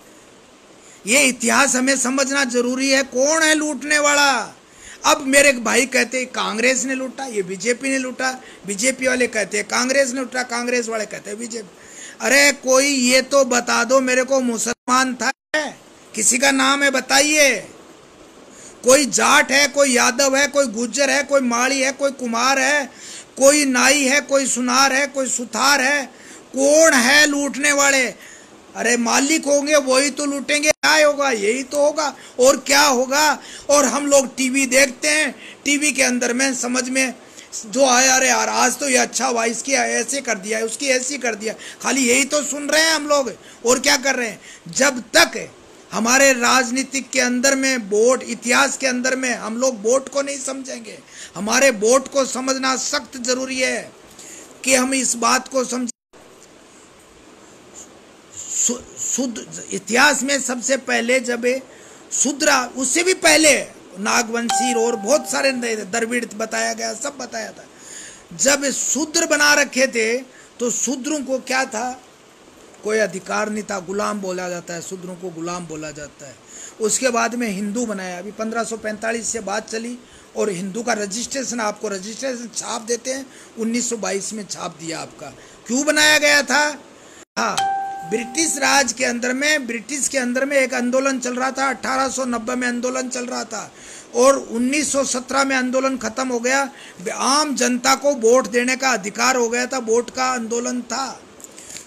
ये इतिहास हमें समझना जरूरी है, कौन है लूटने वाला? अब मेरे भाई कहते हैं कांग्रेस ने लूटा, ये बीजेपी ने लूटा, बीजेपी वाले कहते हैं कांग्रेस ने लूटा, कांग्रेस वाले कहते हैं बीजेपी। अरे कोई ये तो बता दो मेरे को, मुसलमान था किसी का नाम है बताइए? कोई जाट है, कोई यादव है, कोई गुज्जर है, कोई माड़ी है, कोई कुमार है, कोई नाई है, कोई सुनार है, कोई सुथार है, कौन है लूटने वाले? अरे मालिक होंगे वही तो लूटेंगे। क्या होगा? यही तो होगा, और क्या होगा? और हम लोग टीवी देखते हैं, टीवी के अंदर में समझ में जो आया, अरे यार आज तो ये अच्छा हुआ, इसकी ऐसे कर दिया, उसकी ऐसी कर दिया, खाली यही तो सुन रहे हैं हम लोग, और क्या कर रहे हैं? जब तक हमारे राजनीतिक के अंदर में वोट, इतिहास के अंदर में हम लोग वोट को नहीं समझेंगे, हमारे वोट को समझना सख्त जरूरी है कि हम इस बात को समझ। शूद्र इतिहास में सबसे पहले जब शूद्र, उससे भी पहले नागवंशी और बहुत सारे द्रविड़ बताया गया, सब बताया था। जब शूद्र बना रखे थे तो शूद्रों को क्या था, कोई अधिकार नहीं था, गुलाम बोला जाता है, शूद्रों को गुलाम बोला जाता है। उसके बाद में हिंदू बनाया, अभी 1545 से बात चली और हिंदू का रजिस्ट्रेशन, आपको रजिस्ट्रेशन छाप देते हैं, 1922 में छाप दिया आपका। क्यों बनाया गया था? हाँ, ब्रिटिश राज के अंदर में, ब्रिटिश के अंदर में एक आंदोलन चल रहा था, 1890 में आंदोलन चल रहा था और 1917 में आंदोलन खत्म हो गया। आम जनता को वोट देने का अधिकार हो गया था, वोट का आंदोलन था।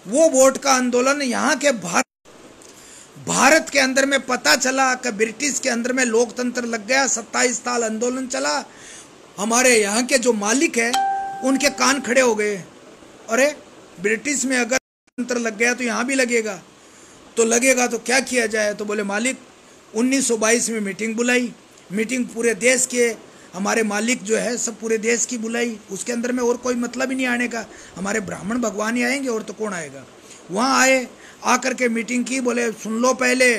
वो वोट का आंदोलन यहाँ के भारत के अंदर में पता चला कि ब्रिटिश के अंदर में लोकतंत्र लग गया। 27 साल आंदोलन चला। हमारे यहाँ के जो मालिक है उनके कान खड़े हो गए, अरे ब्रिटिश में अगर लोकतंत्र लग गया तो यहाँ भी लगेगा, तो लगेगा तो क्या किया जाए। तो बोले मालिक 1922 में मीटिंग बुलाई, मीटिंग पूरे देश के हमारे मालिक जो है सब पूरे देश की बुलाई। उसके अंदर में और कोई मतलब ही नहीं आने का, हमारे ब्राह्मण भगवान ही आएंगे और तो कौन आएगा। वहाँ आए, आकर के मीटिंग की, बोले सुन लो, पहले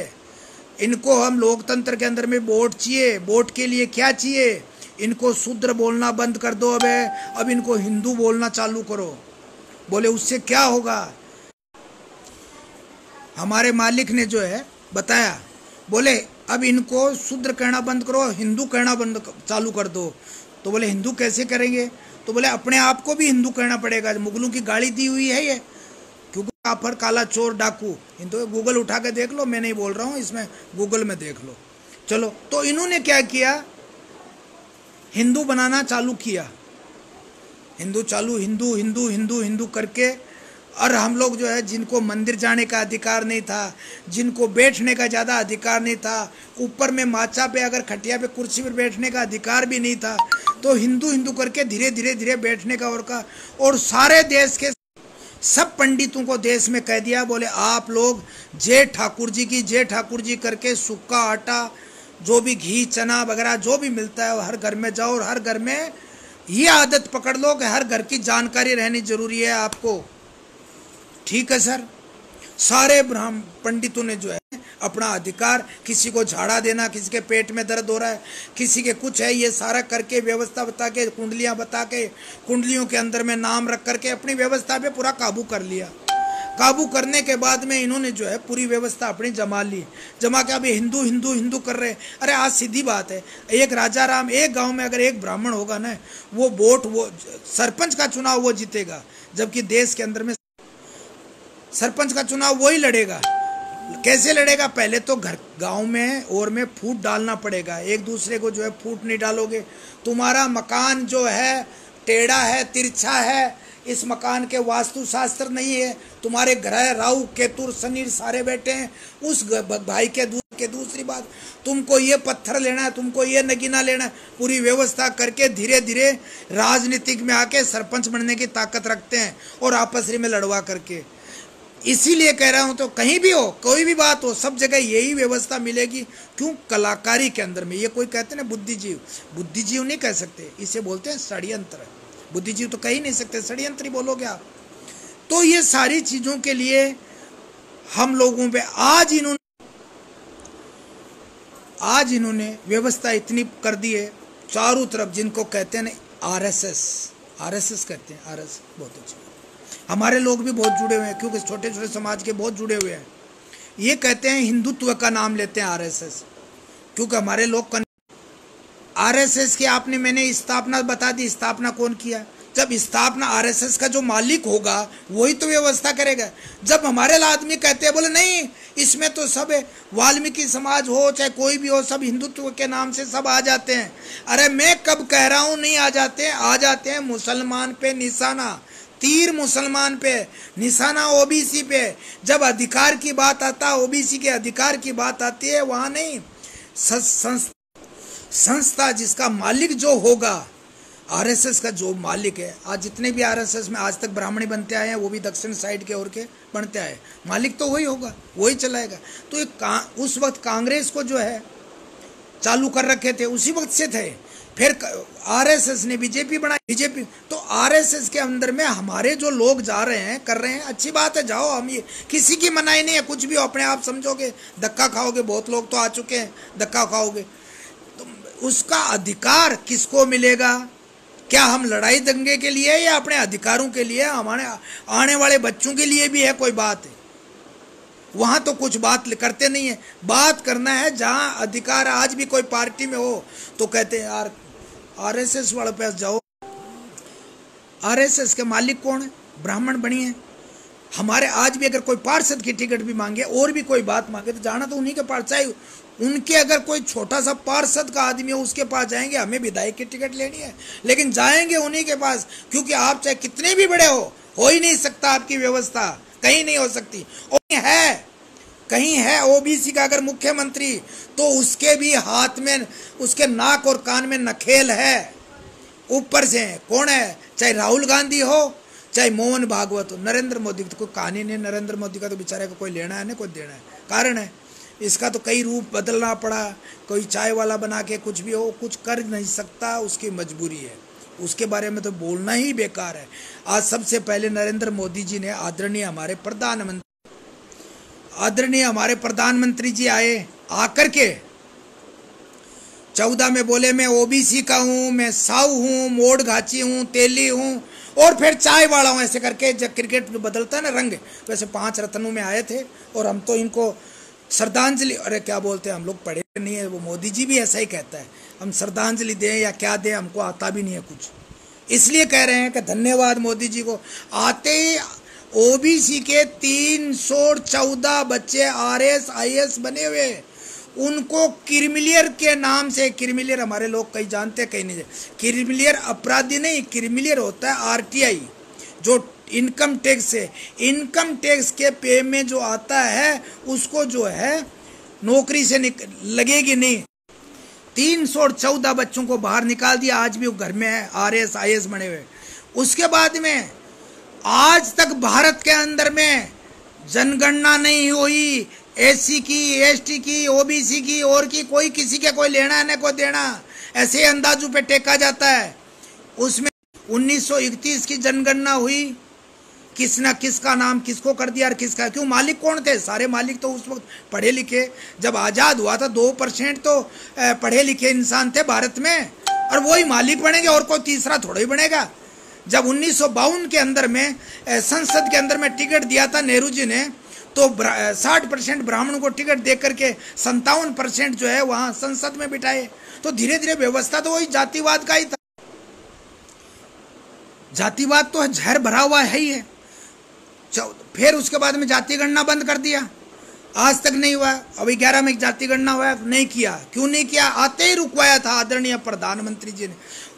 इनको हम लोकतंत्र के अंदर में वोट चाहिए, वोट के लिए क्या चाहिए, इनको शूद्र बोलना बंद कर दो, अब इनको हिंदू बोलना चालू करो। बोले उससे क्या होगा। हमारे मालिक ने जो है बताया, बोले अब इनको शूद्र कहना बंद करो, हिंदू कहना बंद चालू कर दो। तो बोले हिंदू कैसे करेंगे। तो बोले अपने आप को भी हिंदू कहना पड़ेगा, मुगलों की गाड़ी दी हुई है ये, क्योंकि काफर, काला चोर, डाकू, हिंदू। गूगल उठा के देख लो, मैं नहीं बोल रहा हूँ, इसमें गूगल में देख लो। चलो, तो इन्होंने क्या किया, हिंदू बनाना चालू किया, हिंदू चालू, हिंदू हिंदू हिंदू हिंदू करके। और हम लोग जो है, जिनको मंदिर जाने का अधिकार नहीं था, जिनको बैठने का ज़्यादा अधिकार नहीं था, ऊपर में माचा पे अगर खटिया पे कुर्सी पर बैठने का अधिकार भी नहीं था, तो हिंदू हिंदू करके धीरे धीरे धीरे बैठने का और सारे देश के सब पंडितों को देश में कह दिया, बोले आप लोग जय ठाकुर जी की, जय ठाकुर जी करके सूखा आटा, जो भी घी, चना वगैरह जो भी मिलता है, हर घर में जाओ और हर घर में ये आदत पकड़ लो कि हर घर की जानकारी रहनी जरूरी है आपको। ठीक है सर। सारे ब्राह्मण पंडितों ने जो है अपना अधिकार, किसी को झाड़ा देना, किसी के पेट में दर्द हो रहा है, किसी के कुछ है, ये सारा करके व्यवस्था बता के, कुंडलियां बता के, कुंडलियों के अंदर में नाम रख करके अपनी व्यवस्था पे पूरा काबू कर लिया। काबू करने के बाद में इन्होंने जो है पूरी व्यवस्था अपनी जमा ली, जमा के अभी हिंदू हिंदू हिंदू कर रहे। अरे आज सीधी बात है, एक राजा राम, एक गाँव में अगर एक ब्राह्मण होगा ना, वो वोट, वो सरपंच का चुनाव वो जीतेगा, जबकि देश के अंदर में सरपंच का चुनाव वही लड़ेगा। कैसे लड़ेगा, पहले तो घर गांव में और में फूट डालना पड़ेगा, एक दूसरे को जो है फूट नहीं डालोगे, तुम्हारा मकान जो है टेढ़ा है, तिरछा है, इस मकान के वास्तु शास्त्र नहीं है, तुम्हारे ग्रह राहु केतु शनि सारे बैठे हैं उस भाई के दूसरी बात, तुमको ये पत्थर लेना है, तुमको ये नगीना लेना है, पूरी व्यवस्था करके धीरे धीरे राजनीतिक में आके सरपंच बनने की ताकत रखते हैं और आपस में लड़वा करके। इसीलिए कह रहा हूं, तो कहीं भी हो, कोई भी बात हो, सब जगह यही व्यवस्था मिलेगी। क्यों, कलाकारी के अंदर में। ये कोई कहते हैं ना बुद्धिजीव, बुद्धिजीव नहीं कह सकते, इसे बोलते हैं षड्यंत्र। बुद्धिजीव तो कह ही नहीं सकते, षड्यंत्र ही बोलोगे आप। तो ये सारी चीजों के लिए हम लोगों पे आज इन्होंने व्यवस्था इतनी कर दी है चारों तरफ, जिनको कहते हैं ना आरएसएस कहते हैं, आरएसएस बहुत अच्छी। हमारे लोग भी बहुत जुड़े हुए हैं, क्योंकि छोटे छोटे समाज के बहुत जुड़े हुए हैं। ये कहते हैं हिंदुत्व का नाम लेते हैं आरएसएस, क्योंकि हमारे लोग आरएसएस की मैंने स्थापना बता दी। स्थापना कौन किया, जब स्थापना आरएसएस का जो मालिक होगा वही तो व्यवस्था करेगा। जब हमारे आदमी कहते हैं, बोले नहीं इसमें तो सब वाल्मीकि समाज हो चाहे कोई भी हो, सब हिंदुत्व के नाम से सब आ जाते हैं। अरे मैं कब कह रहा हूं नहीं आ जाते हैं मुसलमान पे निशाना, तीर मुसलमान पे निशाना, ओबीसी पे। जब अधिकार की बात आता, ओबीसी के अधिकार की बात आती है, वहां नहीं, संस्था जिसका मालिक जो होगा, आरएसएस का जो मालिक है, आज जितने भी आरएसएस में आज तक ब्राह्मणी बनते आए हैं, वो भी दक्षिण साइड के और के बनते आए, मालिक तो वही होगा, वही चलाएगा। तो उस वक्त कांग्रेस को जो है चालू कर रखे थे, उसी वक्त से थे। फिर आरएसएस ने बीजेपी बनाई, बीजेपी तो आरएसएस के अंदर में हमारे जो लोग जा रहे हैं, कर रहे हैं, अच्छी बात है, जाओ, हम ये किसी की मनाही नहीं है, कुछ भी अपने आप समझोगे, धक्का खाओगे, बहुत लोग तो आ चुके हैं, धक्का खाओगे, तो उसका अधिकार किसको मिलेगा? क्या हम लड़ाई दंगे के लिए या अपने अधिकारों के लिए, हमारे आने वाले बच्चों के लिए भी है कोई बात है? वहां तो कुछ बात करते नहीं है। बात करना है जहां अधिकार, आज भी कोई पार्टी में हो तो कहते हैं यार आरएसएस वाले पास जाओ। आरएसएस के मालिक कौन है? ब्राह्मण बनिए। हमारे आज भी अगर कोई पार्षद की टिकट भी मांगे और भी कोई बात मांगे तो जाना तो उन्हीं के पास, चाहे उनके अगर कोई छोटा सा पार्षद का आदमी हो उसके पास जाएंगे, हमें विधायक की टिकट लेनी है लेकिन जाएंगे उन्हीं के पास, क्योंकि आप चाहे कितने भी बड़े हो ही नहीं सकता, आपकी व्यवस्था कहीं नहीं हो सकती। कहीं है ओबीसी का अगर मुख्यमंत्री तो उसके भी हाथ में, उसके नाक और कान में नखेल है ऊपर से। कौन है? चाहे राहुल गांधी हो, चाहे मोहन भागवत हो, नरेंद्र मोदी की तो कोई कहानी नहीं। नरेंद्र मोदी का तो बेचारे को कोई लेना है ना कोई देना है। कारण है इसका तो कई रूप बदलना पड़ा, कोई चाय वाला बना के कुछ भी हो, कुछ कर नहीं सकता, उसकी मजबूरी है, उसके बारे में तो बोलना ही बेकार है। आज सबसे पहले नरेंद्र मोदी जी ने, आदरणीय हमारे प्रधानमंत्री जी आए, आकर के 14 में बोले मैं ओबीसी का हूं, मैं साऊ हूं, मोड़ घाची हूं, तेली हूं और फिर चाय वाला हूं, ऐसे करके जब क्रिकेट में बदलता है ना रंग, वैसे 5 रत्नों में आए थे। और हम तो इनको श्रद्धांजलि, अरे क्या बोलते हैं, हम लोग पढ़े नहीं है, वो मोदी जी भी ऐसा ही कहता है, हम श्रद्धांजलि दें या क्या दें, हमको आता भी नहीं है कुछ, इसलिए कह रहे हैं कि धन्यवाद मोदी जी को। आते ही ओबीसी के 314 बच्चे आरएस आईएएस बने हुए, उनको क्रिमिलियर के नाम से, क्रिमिलियर हमारे लोग कई जानते कहीं नहीं, क्रिमिलियर अपराधी नहीं, क्रिमिलियर होता है आरटीआई, जो इनकम टैक्स है, इनकम टैक्स के पे में जो आता है उसको जो है नौकरी से लगेगी नहीं। 314 बच्चों को बाहर निकाल दिया, आज भी वो घर में है, आरएस आईएएस बने हुए। उसके बाद में आज तक भारत के अंदर में जनगणना नहीं हुई, एससी की, एसटी की, ओबीसी की और की, कोई किसी के कोई लेना न को देना, ऐसे अंदाजों पे टेका जाता है। उसमें 1931 की जनगणना हुई, किसना किसका नाम किसको कर दिया और किसका, क्यों, मालिक कौन थे? सारे मालिक तो उस वक्त पढ़े लिखे, जब आज़ाद हुआ था 2% तो पढ़े लिखे इंसान थे भारत में, और वही मालिक बनेंगे और कोई तीसरा थोड़ा ही बनेगा। जब 1952 के अंदर में संसद के अंदर में टिकट दिया था नेहरू जी ने, तो 60% ब्राह्मणों को टिकट दे करके 57% जो है वहाँ संसद में बिठाए। तो धीरे धीरे व्यवस्था तो वही जातिवाद का ही था। जातिवाद तो जहर भरा हुआ है ही है। फिर उसके बाद में जाति गणना बंद कर दिया, आज तक नहीं हुआ। अभी 11 में जाति गणना हुआ, नहीं किया। क्यों नहीं किया? आते ही रुकवाया था आदरणीय प्रधानमंत्री जी ने।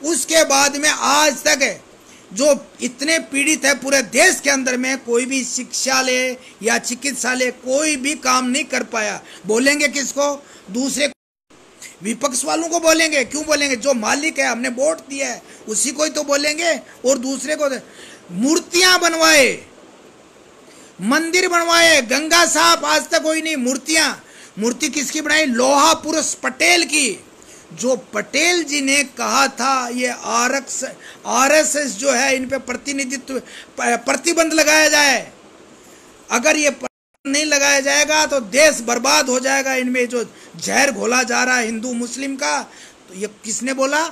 उसके बाद में आज तक जो इतने पीड़ित है पूरे देश के अंदर में, कोई भी शिक्षालय या चिकित्सालय कोई भी काम नहीं कर पाया। बोलेंगे किसको? दूसरे विपक्ष वालों को बोलेंगे। क्यों बोलेंगे? जो मालिक है, हमने वोट दिया है, उसी को ही तो बोलेंगे। और दूसरे को मूर्तियां बनवाए, मंदिर बनवाए, गंगा साहब आज तक कोई नहीं। मूर्ति किसकी बनाई? लोहा पुरुष पटेल की। जो पटेल जी ने कहा था ये आरएसएस जो है इन पे प्रतिबंध लगाया जाए, अगर ये नहीं लगाया जाएगा तो देश बर्बाद हो जाएगा। इनमें जो जहर घोला जा रहा है हिंदू मुस्लिम का, तो ये किसने बोला?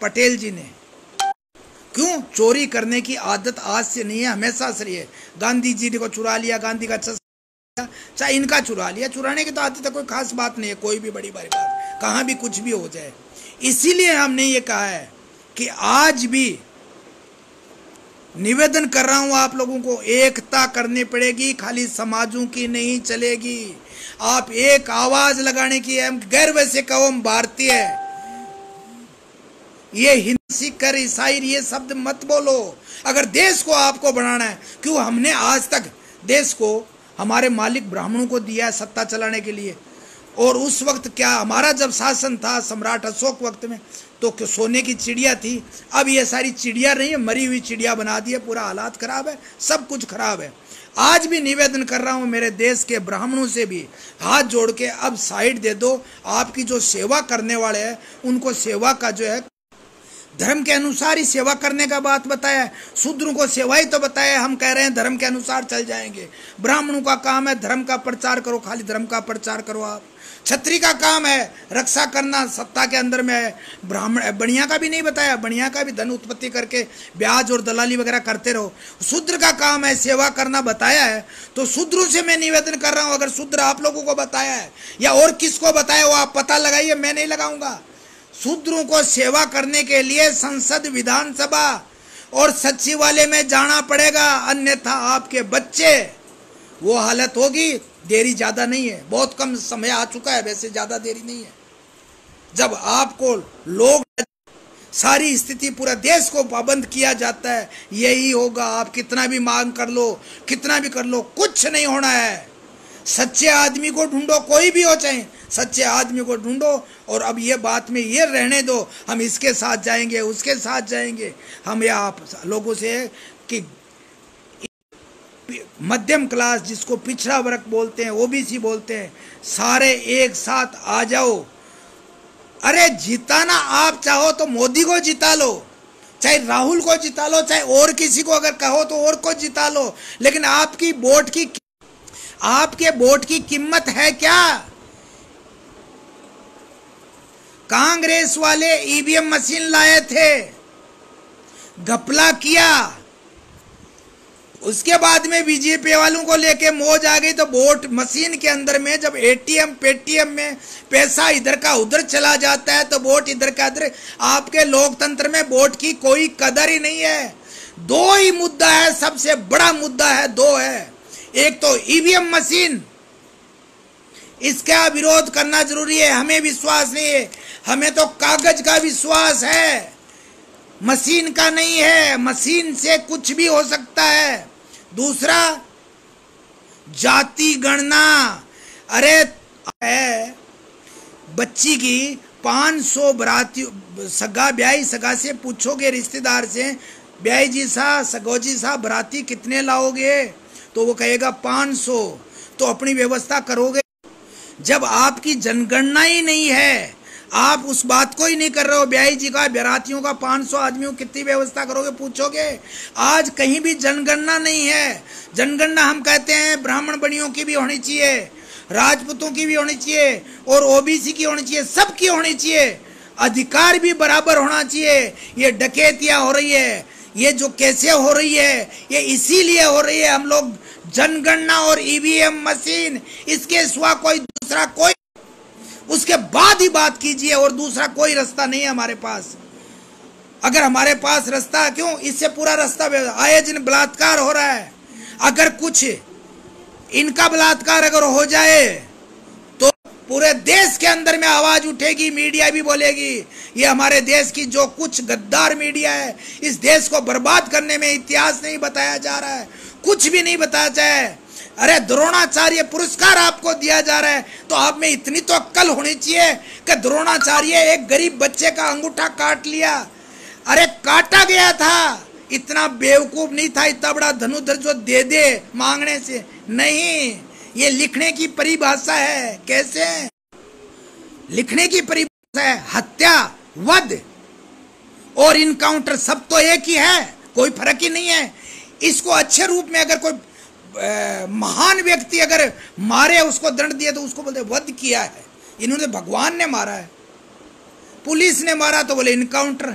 पटेल जी ने। क्यों? चोरी करने की आदत आज से नहीं है, हमेशा से रही है। गांधी जी ने को चुरा लिया, गांधी का चाहे इनका चुरा लिया, चुराने की तो आदत कोई खास बात नहीं है, कोई भी बड़ी बात, कहाँ भी कुछ भी हो जाए। इसीलिए हमने ये कहा है कि आज भी निवेदन कर रहा हूं आप लोगों को, एकता करनी पड़ेगी, खाली समाजों की नहीं चलेगी। आप एक आवाज लगाने की है। हम गर्व से कहो हम भारतीय है। ये हिंदू सिख ईसाई ये शब्द मत बोलो। अगर देश को आपको बनाना है, क्यों हमने आज तक देश को हमारे मालिक ब्राह्मणों को दिया है सत्ता चलाने के लिए। और उस वक्त क्या हमारा जब शासन था सम्राट अशोक वक्त में, तो सोने की चिड़िया थी। अब ये सारी चिड़िया नहीं है, मरी हुई चिड़िया बना दी है। पूरा हालात खराब है, सब कुछ खराब है। आज भी निवेदन कर रहा हूं मेरे देश के ब्राह्मणों से भी, हाथ जोड़ के अब साइड दे दो। आपकी जो सेवा करने वाले हैं उनको सेवा का जो है धर्म के अनुसार ही सेवा करने का बात बताया है। शूद्रों को सेवा ही तो बताया है। हम कह रहे हैं धर्म के अनुसार चल जाएंगे। ब्राह्मणों का काम है धर्म का प्रचार करो, खाली धर्म का प्रचार करो। आप क्षत्रिय का काम है रक्षा करना, सत्ता के अंदर में है। ब्राह्मण बनिया का भी नहीं बताया, बनिया का भी धन उत्पत्ति करके ब्याज और दलाली वगैरह करते रहो। शूद्र का काम है सेवा करना बताया है। तो शूद्रों से मैं निवेदन कर रहा हूं, अगर शूद्र आप लोगों को बताया है या और किसको बताया वो आप पता लगाइए, मैं नहीं लगाऊंगा। शूद्रों को सेवा करने के लिए संसद, विधानसभा और सचिवालय में जाना पड़ेगा, अन्यथा आपके बच्चे वो हालत होगी। देरी ज्यादा नहीं है, बहुत कम समय आ चुका है, वैसे ज्यादा देरी नहीं है। जब आपको लोग सारी स्थिति पूरा देश को पाबंद किया जाता है, यही होगा। आप कितना भी मांग कर लो, कितना भी कर लो, कुछ नहीं होना है। सच्चे आदमी को ढूंढो, कोई भी हो चाहे, सच्चे आदमी को ढूंढो। और अब ये बात में ये रहने दो, हम इसके साथ जाएंगे उसके साथ जाएंगे। हम ये आप लोगों से कि मध्यम क्लास, जिसको पिछड़ा वर्ग बोलते हैं, ओबीसी बोलते हैं, सारे एक साथ आ जाओ। अरे जिताना आप चाहो तो मोदी को जिता लो, चाहे राहुल को जिता लो, चाहे और किसी को अगर कहो तो और को जिता लो, लेकिन आपके वोट की कीमत है क्या? कांग्रेस वाले ईवीएम मशीन लाए थे, घपला किया, उसके बाद में बीजेपी वालों को लेके मौज आ गई। तो वोट मशीन के अंदर में जब एटीएम पेटीएम में पैसा इधर का उधर चला जाता है तो वोट इधर का इधर। आपके लोकतंत्र में वोट की कोई कदर ही नहीं है। दो ही मुद्दा है, सबसे बड़ा मुद्दा है, दो है। एक तो ईवीएम मशीन, इसका विरोध करना जरूरी है। हमें विश्वास नहीं है, हमें तो कागज का विश्वास है, मशीन का नहीं है। मशीन से कुछ भी हो सकता है। दूसरा, जाति गणना। अरे है बच्ची की 500 बराती सगा ब्याई सगा से पूछोगे, रिश्तेदार से, ब्याई जी सा सगोजी सा बराती कितने लाओगे, तो वो कहेगा 500। तो अपनी व्यवस्था करोगे। जब आपकी जनगणना ही नहीं है, आप उस बात को ही नहीं कर रहे हो, ब्याई जी का बरातियों का 500 आदमियों कितनी व्यवस्था करोगे पूछोगे। आज कहीं भी जनगणना नहीं है। जनगणना हम कहते हैं ब्राह्मण बनियों की भी होनी चाहिए, राजपूतों की भी होनी चाहिए और ओबीसी की होनी चाहिए, सबकी होनी चाहिए। अधिकार भी बराबर होना चाहिए। ये डकैतियां हो रही है, ये जो कैसे हो रही है, ये इसीलिए हो रही है। हम लोग जनगणना और ईवीएम मशीन, इसके सिवा कोई दूसरा कोई, उसके बाद ही बात कीजिए। और दूसरा कोई रास्ता नहीं है हमारे पास। अगर हमारे पास रास्ता, क्यों इससे पूरा रास्ता आए दिन बलात्कार हो रहा है। अगर कुछ इनका बलात्कार अगर हो जाए तो पूरे देश के अंदर में आवाज उठेगी, मीडिया भी बोलेगी। ये हमारे देश की जो कुछ गद्दार मीडिया है, इस देश को बर्बाद करने में इतिहास नहीं बताया जा रहा है, कुछ भी नहीं बताया जाए। अरे द्रोणाचार्य पुरस्कार आपको दिया जा रहा है, तो आप में इतनी तो अक्ल होनी चाहिए कि द्रोणाचार्य एक गरीब बच्चे का अंगूठा काट लिया। अरे काटा गया था, इतना बेवकूफ नहीं था, इतना बड़ा धनुधर जो दे दे मांगने से नहीं। ये लिखने की परिभाषा है। कैसे लिखने की परिभाषा है? हत्या, वध और इनकाउंटर सब तो एक ही है, कोई फर्क ही नहीं है। इसको अच्छे रूप में अगर कोई महान व्यक्ति अगर मारे, उसको दंड दिया, तो उसको बोलते वध किया है। इन्होंने भगवान ने मारा है, पुलिस ने मारा तो बोले इनकाउंटर,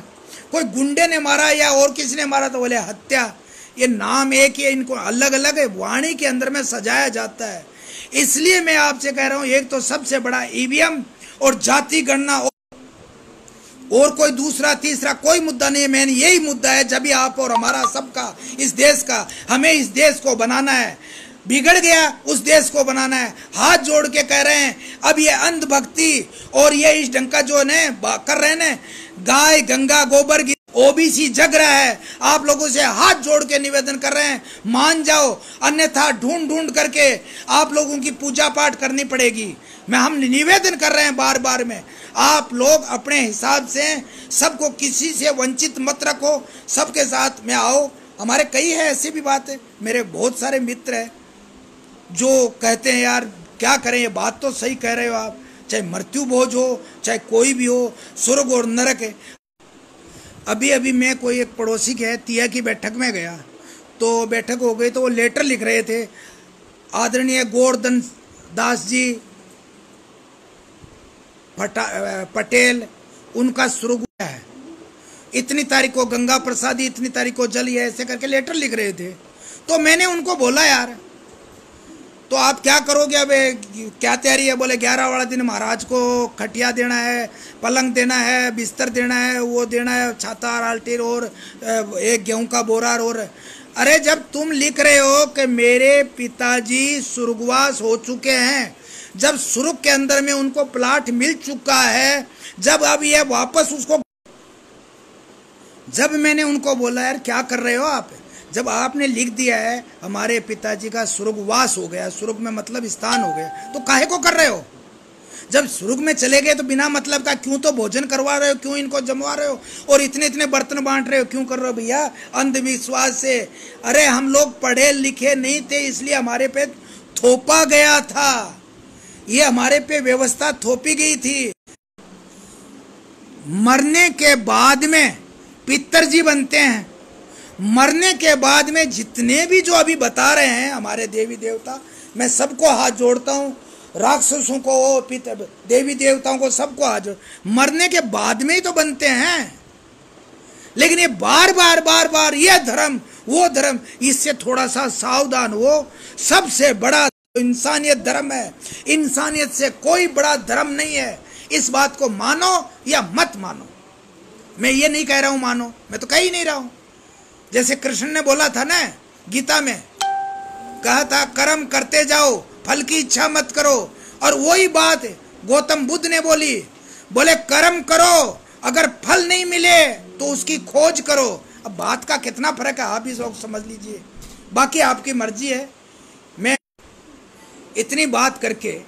कोई गुंडे ने मारा या और किसी ने मारा तो बोले हत्या। ये नाम एक ही है, इनको अलग अलग वाणी के अंदर में सजाया जाता है। इसलिए मैं आपसे कह रहा हूं, एक तो सबसे बड़ा ईवीएम और जाति गणना, और कोई दूसरा तीसरा कोई मुद्दा नहीं है। मैन यही मुद्दा है, जब भी आप और हमारा सबका, इस देश का, हमें इस देश को बनाना है। बिगड़ गया उस देश को बनाना है। हाथ जोड़ के कह रहे हैं, अब ये अंधभक्ति और ये इस ढंग का जो ने कर रहे हैं, गाय गंगा गोबर की ओबीसी जग रहा है। आप लोगों से हाथ जोड़ के निवेदन कर रहे हैं, मान जाओ, अन्यथा ढूंढ ढूंढ करके आप लोगों की पूजा पाठ करनी पड़ेगी। हम निवेदन कर रहे हैं बार बार में, आप लोग अपने हिसाब से सबको, किसी से वंचित मत रखो, सबके साथ में आओ हमारे कई है ऐसी भी बात है, मेरे बहुत सारे मित्र हैं जो कहते हैं यार क्या करें, ये बात तो सही कह रहे हो आप, चाहे मृत्यु भोज हो चाहे कोई भी हो, स्वर्ग और नरक है। अभी अभी मैं कोई एक पड़ोसी के तिया की बैठक में गया, तो बैठक हो गई तो वो लेटर लिख रहे थे, आदरणीय गोवर्धन दास जी पटेल उनका स्वर्ग है, इतनी तारीख को गंगा प्रसादी, इतनी तारीख को जल, ये ऐसे करके लेटर लिख रहे थे। तो मैंने उनको बोला यार तो आप क्या करोगे, अब क्या तैयारी है? बोले 11 वाला दिन महाराज को खटिया देना है, पलंग देना है, बिस्तर देना है, वो देना है, छाता आल्टीर और एक गेहूं का बोरा। और अरे जब तुम लिख रहे हो कि मेरे पिताजी स्वर्गवास हो चुके हैं, जब स्वर्ग के अंदर में उनको प्लाट मिल चुका है, जब अब ये वापस उसको, जब मैंने उनको बोला यार क्या कर रहे हो आप, जब आपने लिख दिया है हमारे पिताजी का स्वर्गवास हो गया, स्वर्ग में मतलब स्थान हो गया, तो काहे को कर रहे हो? जब स्वर्ग में चले गए तो बिना मतलब का क्यों तो भोजन करवा रहे हो, क्यों इनको जमवा रहे हो और इतने इतने बर्तन बांट रहे हो, क्यों कर रहे हो भैया? अंधविश्वास से। अरे हम लोग पढ़े लिखे नहीं थे इसलिए हमारे पे थोपा गया था, ये हमारे पे व्यवस्था थोपी गई थी। मरने के बाद में पितरजी बनते हैं, मरने के बाद में जितने भी जो अभी बता रहे हैं हमारे देवी देवता, मैं सबको हाथ जोड़ता हूँ, राक्षसों को, देवी देवताओं को, सबको हाथ जोड़, मरने के बाद में ही तो बनते हैं। लेकिन ये बार बार बार बार ये धर्म वो धर्म, इससे थोड़ा सा सावधान हो। सबसे बड़ा इंसानियत धर्म है, इंसानियत से कोई बड़ा धर्म नहीं है। इस बात को मानो या मत मानो, मैं ये नहीं कह रहा हूं मानो, मैं तो कह ही नहीं रहा हूं। जैसे कृष्ण ने बोला था ना गीता में, कहा था कर्म करते जाओ, फल की इच्छा मत करो। और वही बात गौतम बुद्ध ने बोली, बोले कर्म करो, अगर फल नहीं मिले तो उसकी खोज करो। अब बात का कितना फर्क है आप ही लोग समझ लीजिए, बाकी आपकी मर्जी है। मैं इतनी बात करके,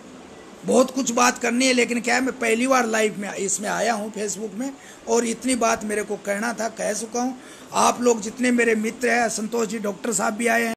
बहुत कुछ बात करनी है, लेकिन क्या है मैं पहली बार लाइव में इसमें आया हूँ फेसबुक में, और इतनी बात मेरे को कहना था, कह चुका हूँ। आप लोग जितने मेरे मित्र हैं, संतोष जी डॉक्टर साहब भी आए हैं।